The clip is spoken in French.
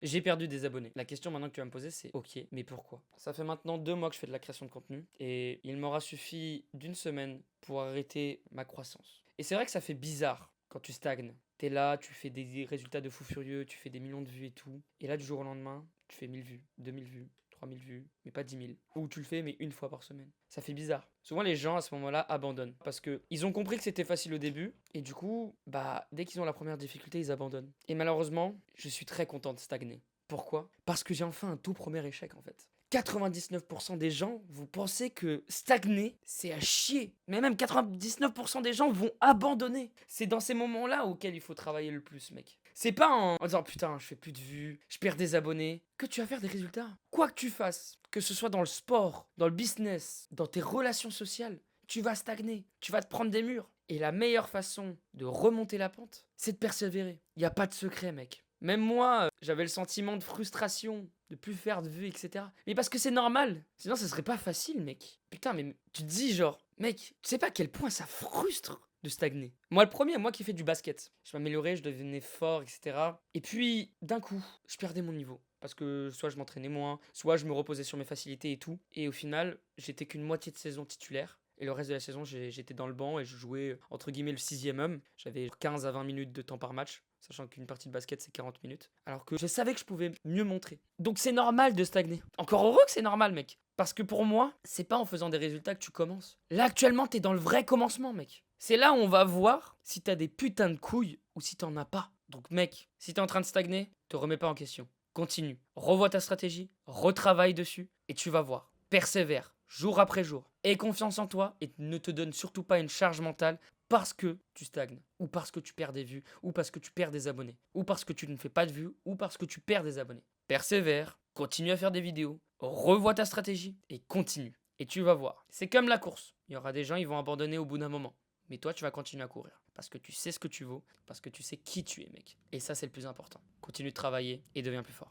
J'ai perdu des abonnés. La question maintenant que tu vas me poser, c'est ok, mais pourquoi? Ça fait maintenant 2 mois que je fais de la création de contenu et il m'aura suffi d'une semaine pour arrêter ma croissance. Et c'est vrai que ça fait bizarre quand tu stagnes. T'es là, tu fais des résultats de fou furieux, tu fais des millions de vues et tout. Et là, du jour au lendemain, tu fais 1000 vues, 2000 vues, 3000 vues, mais pas 10 000. Ou tu le fais, mais une fois par semaine. Ça fait bizarre. Souvent, les gens, à ce moment-là, abandonnent. Parce que ils ont compris que c'était facile au début. Et du coup, bah, dès qu'ils ont la première difficulté, ils abandonnent. Et malheureusement, je suis très content de stagner. Pourquoi? Parce que j'ai enfin un tout premier échec, en fait. 99% des gens, vous pensez que stagner, c'est à chier. Mais même 99% des gens vont abandonner. C'est dans ces moments-là auxquels il faut travailler le plus, mec. C'est pas en disant putain, je fais plus de vues, je perds des abonnés, que tu vas faire des résultats. Quoi que tu fasses, que ce soit dans le sport, dans le business, dans tes relations sociales, tu vas stagner, tu vas te prendre des murs. Et la meilleure façon de remonter la pente, c'est de persévérer. Il n'y a pas de secret, mec. Même moi, j'avais le sentiment de frustration, de plus faire de vues, etc. Mais parce que c'est normal. Sinon, ça serait pas facile, mec. Putain, mais tu te dis genre, mec, tu sais pas à quel point ça frustre de stagner. Moi, le premier, moi qui fais du basket. Je m'améliorais, je devenais fort, etc. Et puis, d'un coup, je perdais mon niveau. Parce que soit je m'entraînais moins, soit je me reposais sur mes facilités et tout. Et au final, j'étais qu'une moitié de saison titulaire. Et le reste de la saison, j'étais dans le banc et je jouais entre guillemets le sixième homme. J'avais 15 à 20 minutes de temps par match, sachant qu'une partie de basket c'est 40 minutes. Alors que je savais que je pouvais mieux montrer. Donc c'est normal de stagner. Encore heureux que c'est normal, mec. Parce que pour moi, c'est pas en faisant des résultats que tu commences. Là, actuellement, t'es dans le vrai commencement, mec. C'est là où on va voir si t'as des putains de couilles ou si t'en as pas. Donc, mec, si t'es en train de stagner, te remets pas en question. Continue. Revois ta stratégie, retravaille dessus et tu vas voir. Persévère, jour après jour. Aie confiance en toi et ne te donne surtout pas une charge mentale parce que tu stagnes, ou parce que tu perds des vues, ou parce que tu perds des abonnés, ou parce que tu ne fais pas de vues, ou parce que tu perds des abonnés. Persévère, continue à faire des vidéos, revois ta stratégie et continue. Et tu vas voir. C'est comme la course. Il y aura des gens, ils vont abandonner au bout d'un moment. Mais toi, tu vas continuer à courir. Parce que tu sais ce que tu vaux, parce que tu sais qui tu es, mec. Et ça, c'est le plus important. Continue de travailler et deviens plus fort.